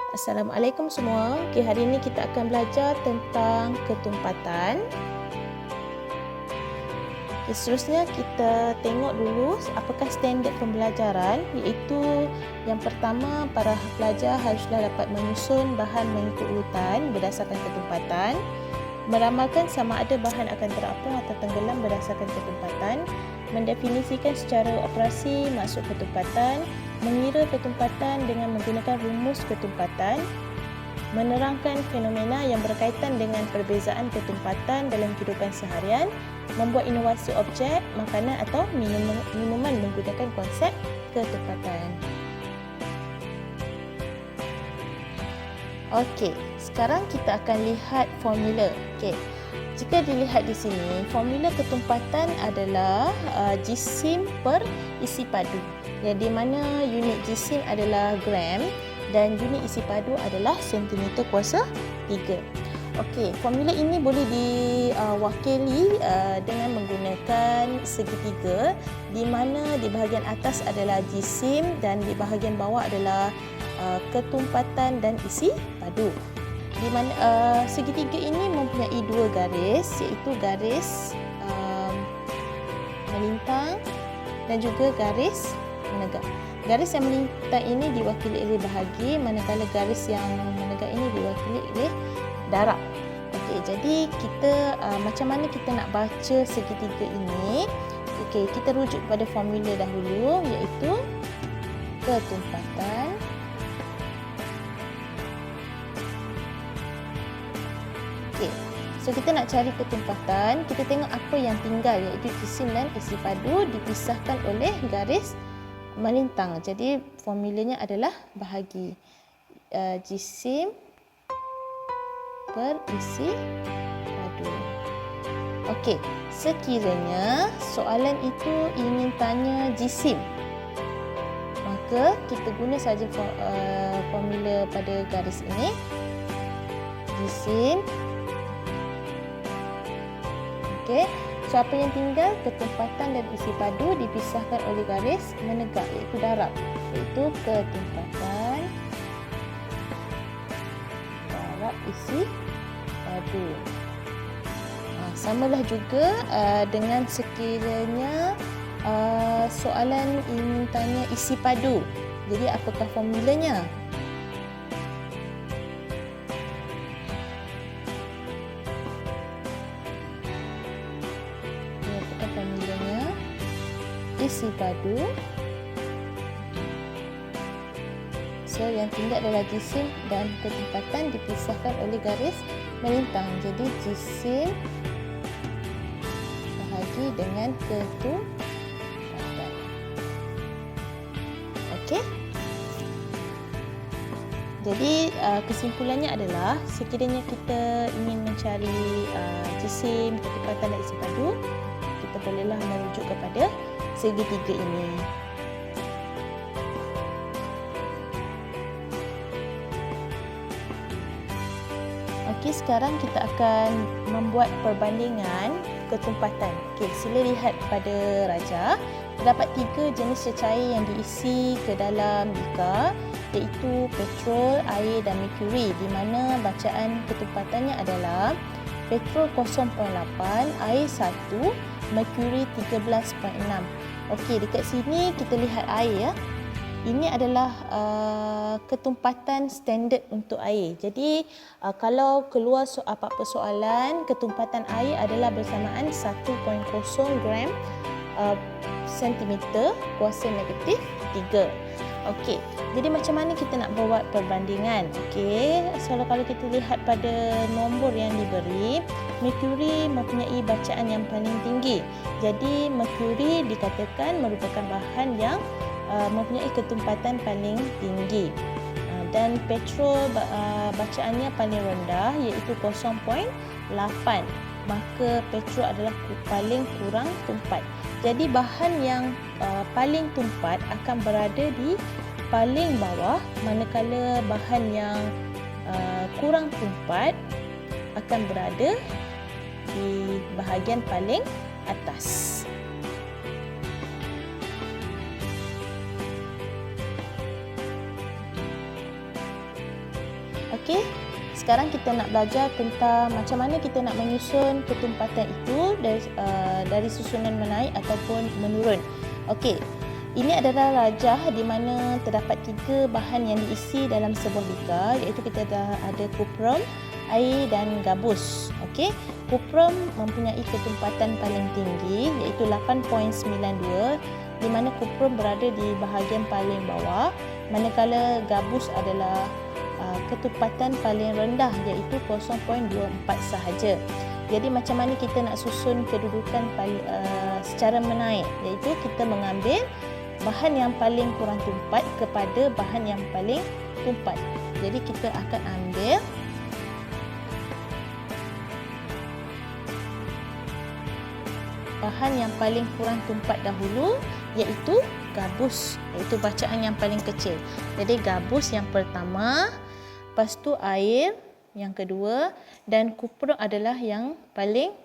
Assalamualaikum semua. Okay, hari ini kita akan belajar tentang ketumpatan. Okay, seterusnya kita tengok dulu apakah standard pembelajaran, iaitu yang pertama, para pelajar haruslah dapat menyusun bahan mengikut urutan berdasarkan ketumpatan, meramalkan sama ada bahan akan terapung atau tenggelam berdasarkan ketumpatan, mendefinisikan secara operasi maksud ketumpatan, mengira ketumpatan dengan menggunakan rumus ketumpatan, menerangkan fenomena yang berkaitan dengan perbezaan ketumpatan dalam kehidupan seharian, membuat inovasi objek, makanan atau minuman menggunakan konsep ketumpatan. Okey, sekarang kita akan lihat formula. Okey. Jika dilihat di sini, formula ketumpatan adalah jisim per isi padu. Yang di mana unit jisim adalah gram dan unit isi padu adalah sentimeter kuasa 3. Okey, formula ini boleh diwakili dengan menggunakan segitiga, di mana di bahagian atas adalah jisim dan di bahagian bawah adalah ketumpatan dan isi padu. Di mana segitiga ini mempunyai dua garis, iaitu garis melintang dan juga garis menegak. Garis yang melintang ini diwakili oleh bahagi, manakala garis yang menegak ini diwakili oleh darab. Okey, jadi kita macam mana kita nak baca segitiga ini? Okey, kita rujuk pada formula dahulu, iaitu ketumpatan So kita nak cari ketumpatan, kita tengok apa yang tinggal, iaitu jisim dan isi padu dipisahkan oleh garis melintang. Jadi formulanya adalah bahagi jisim per isi padu. Okey, sekiranya soalan itu ingin tanya jisim, maka kita guna saja formula pada garis ini. Jisim. Okey, so apa yang tinggal? Ketumpatan dan isi padu dipisahkan oleh garis menegak, iaitu darab, iaitu ketumpatan darab isi padu. Samalah juga dengan sekiranya soalan ingin tanya isi padu. Jadi apakah formulanya? Formulanya isi padu. So yang tinggal adalah jisim dan ketumpatan dipisahkan oleh garis melintang. Jadi jisim bahagi dengan ketumpatan. Okey. Jadi kesimpulannya adalah sekiranya kita ingin mencari jisim, ketumpatan dan isi padu, kita bolehlah merujuk kepada segitiga ini. Okey, sekarang kita akan membuat perbandingan ketumpatan. Okey, sila lihat pada raja. Terdapat 3 jenis cecair yang diisi ke dalam bika, iaitu petrol, air dan merkuri, di mana bacaan ketumpatannya adalah petrol 0.8, air 1, merkuri 13.6. Okey, dekat sini kita lihat air ya. Ini adalah ketumpatan standard untuk air. Jadi kalau keluar apa-apa soalan, ketumpatan air adalah bersamaan 1.0 gram sentimeter kuasa negatif 3. Okey, jadi macam mana kita nak buat perbandingan? Okey, kalau kita lihat pada nombor yang diberi, merkuri mempunyai bacaan yang paling tinggi. Jadi merkuri dikatakan merupakan bahan yang mempunyai ketumpatan paling tinggi. Dan petrol bacaannya paling rendah, iaitu 0.8. Maka petrol adalah paling kurang tumpat. Jadi bahan yang paling tumpat akan berada di paling bawah, manakala bahan yang kurang tumpat akan berada di bahagian paling atas. Okey. Sekarang kita nak belajar tentang macam mana kita nak menyusun ketumpatan itu dari susunan menaik ataupun menurun. Okey. Ini adalah rajah di mana terdapat 3 bahan yang diisi dalam sebuah bikar, iaitu kita ada kuprum, air dan gabus. Okey. Kuprum mempunyai ketumpatan paling tinggi iaitu 8.92, di mana kuprum berada di bahagian paling bawah, manakala gabus adalah ketumpatan paling rendah iaitu 0.24 sahaja. Jadi macam mana kita nak susun kedudukan secara menaik, iaitu kita mengambil bahan yang paling kurang tumpat kepada bahan yang paling tumpat. Jadi kita akan ambil bahan yang paling kurang tumpat dahulu, iaitu gabus, iaitu bacaan yang paling kecil. Jadi gabus yang pertama, lepas tu air yang kedua, dan kuprum adalah yang paling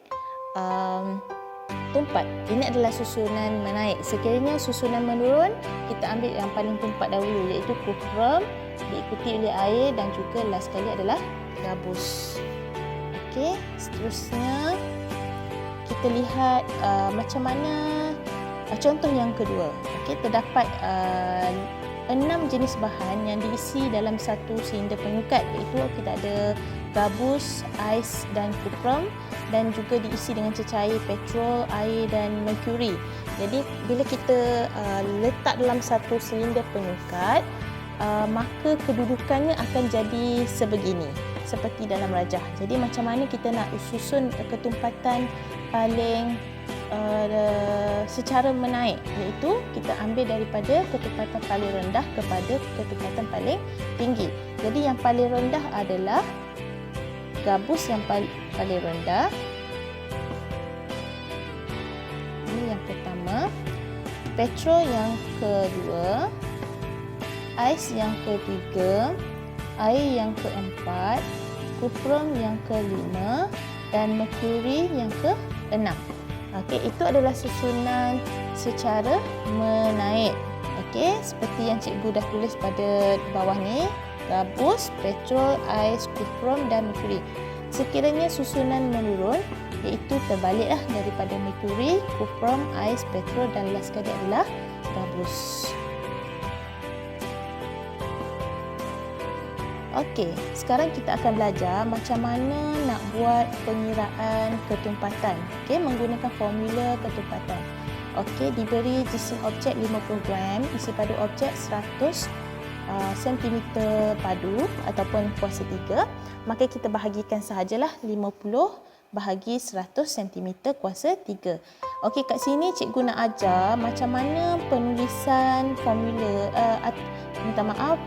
tumpat. Ini adalah susunan menaik. Sekiranya susunan menurun, kita ambil yang paling tumpat dahulu, iaitu kuprum, diikuti oleh air dan juga last sekali adalah gabus. Okey, seterusnya kita lihat macam mana contoh yang kedua. Okey, terdapat 6 jenis bahan yang diisi dalam satu silinder penyukat, iaitu kita ada gabus, ais dan kuprum, dan juga diisi dengan cecair petrol, air dan merkuri. Jadi bila kita letak dalam satu silinder penyukat, maka kedudukannya akan jadi sebegini, seperti dalam rajah. Jadi macam mana kita nak susun ketumpatan paling secara menaik, iaitu kita ambil daripada ketumpatan paling rendah kepada ketumpatan paling tinggi. Jadi yang paling rendah adalah gabus yang paling rendah. Ini yang pertama. Petrol yang kedua. Ais yang ketiga. Air yang keempat. Kuprum yang kelima. Dan merkuri yang keenam. Okey, itu adalah susunan secara menaik. Okey, seperti yang cikgu dah tulis pada bawah ni, gabus, petrol, ais, kuprum dan merkuri. Sekiranya susunan menurun, iaitu terbaliklah daripada merkuri, kuprum, ais, petrol dan last sekali adalah gabus. Okey, sekarang kita akan belajar macam mana nak buat pengiraan ketumpatan. Okey, menggunakan formula ketumpatan. Okey, diberi jisim objek 50 gram, isi padu objek 100 cm padu ataupun kuasa 3, maka kita bahagikan sahajalah 50 bahagi 100 cm kuasa 3. Okey, kat sini cikgu nak ajar macam mana penulisan formula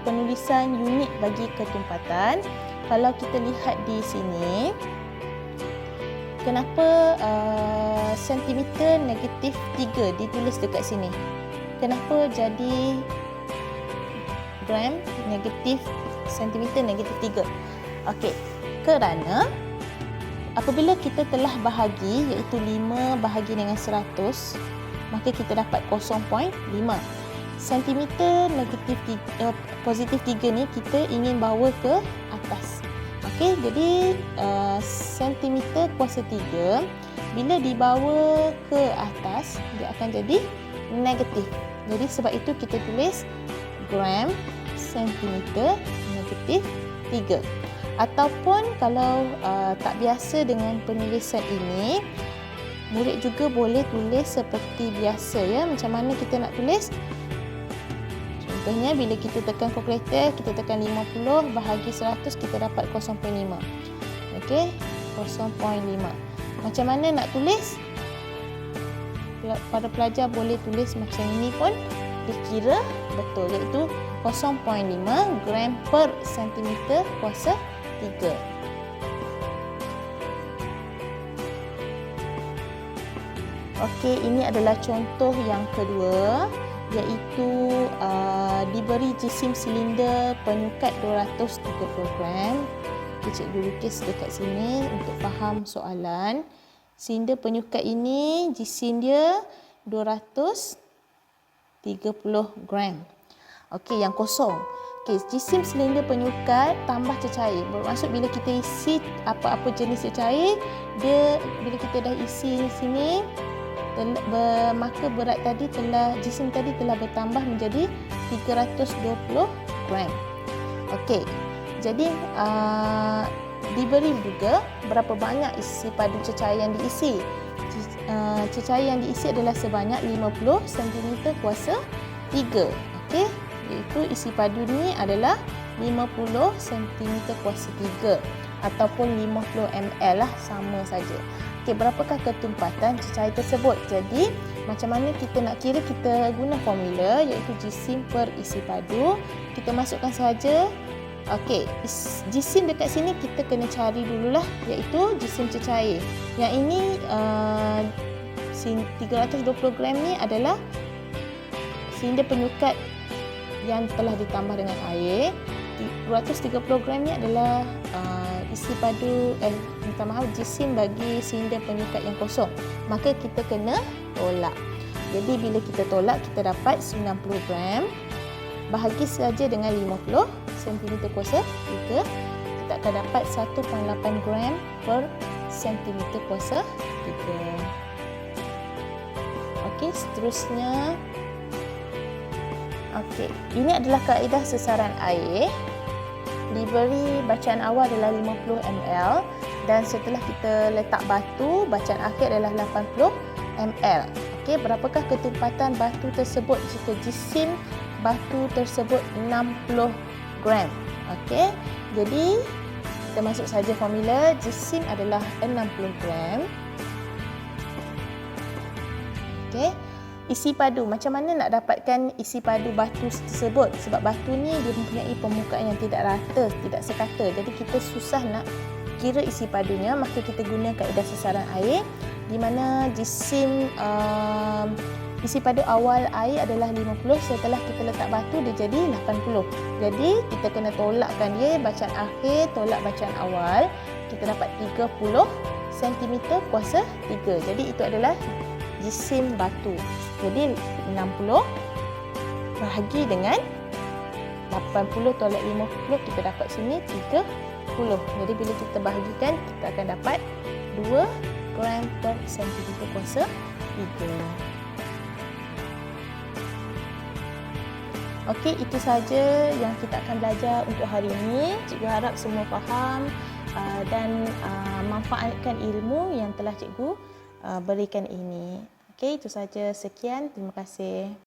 penulisan unit bagi ketumpatan. Kalau kita lihat di sini, kenapa sentimeter negatif 3 ditulis dekat sini? Kenapa jadi gram negatif sentimeter negatif 3? Okey, kerana apabila kita telah bahagi, iaitu 5 bahagi dengan 100, maka kita dapat 0.5. Sentimeter negatif 3, positif 3 ni kita ingin bawa ke atas. Okey, jadi sentimeter kuasa 3 bila dibawa ke atas, dia akan jadi negatif. Jadi sebab itu kita tulis gram sentimeter negatif 3. Ataupun kalau tak biasa dengan penulisan ini, murid juga boleh tulis seperti biasa, ya. Macam mana kita nak tulis? Contohnya bila kita tekan kalkulator, kita tekan 50 bahagi 100, kita dapat 0.5. Okey, 0.5. Macam mana nak tulis? Para pelajar boleh tulis macam ini pun dikira betul, iaitu 0.5 gram per sentimeter kuasa 3. Okey, ini adalah contoh yang kedua, iaitu diberi jisim silinder penyukat 230 gram. Cikgu lukis dekat sini untuk faham soalan. Silinder penyukat ini jisim dia 230 gram. Okey, yang kosong. Okey, jisim silinder penyukat tambah cecair. Bermaksud bila kita isi apa-apa jenis cecair, dia bila kita dah isi sini, maka berat tadi jisim tadi telah bertambah menjadi 320 gram. Okey. Jadi diberi juga berapa banyak isi padu cecair yang diisi. Cecair yang diisi adalah sebanyak 50 cm kuasa 3. Okey. Iaitu isi padu ni adalah 50 cm kuasa 3 ataupun 50 ml lah, sama saja. Okey, berapakah ketumpatan cecair tersebut? Jadi, macam mana kita nak kira? Kita guna formula iaitu jisim per isi padu. Kita masukkan saja. Okey, jisim dekat sini kita kena cari dululah, iaitu jisim cecair. Yang ini 320 gram ni adalah silinder penyukat yang telah ditambah dengan air. 230 gram ni adalah isi padu jisim bagi silinder penyukat yang kosong. Maka kita kena tolak. Jadi bila kita tolak, kita dapat 90 gram bahagi saja dengan 50 cm kuasa 3, kita akan dapat 1.8 gram per cm kuasa 3. Okey, seterusnya. Okey, ini adalah kaedah sesaran air. Diberi bacaan awal adalah 50 ml dan setelah kita letak batu, bacaan akhir adalah 80 ml. Okey, berapakah ketumpatan batu tersebut jika jisim batu tersebut 60 gram? Okey, jadi kita masuk saja formula. Jisim adalah 60 gram. Okey. Isi padu, macam mana nak dapatkan isi padu batu tersebut? Sebab batu ni dia mempunyai permukaan yang tidak rata, tidak sekata. Jadi kita susah nak kira isi padunya, maka kita guna kaedah sesaran air di mana jisim isi padu awal air adalah 50, setelah kita letak batu dia jadi 80. Jadi kita kena tolakkan dia, bacaan akhir tolak bacaan awal, kita dapat 30 cm kuasa 3. Jadi itu adalah jisim batu. Jadi 60 bahagi dengan 80 tolak 50, kita dapat sini 30. Jadi bila kita bahagikan, kita akan dapat 2 gram per cm kuasa 3. Okey, itu saja yang kita akan belajar untuk hari ini. Cikgu harap semua faham dan manfaatkan ilmu yang telah cikgu berikan ini. Okey, itu saja. Sekian. Terima kasih.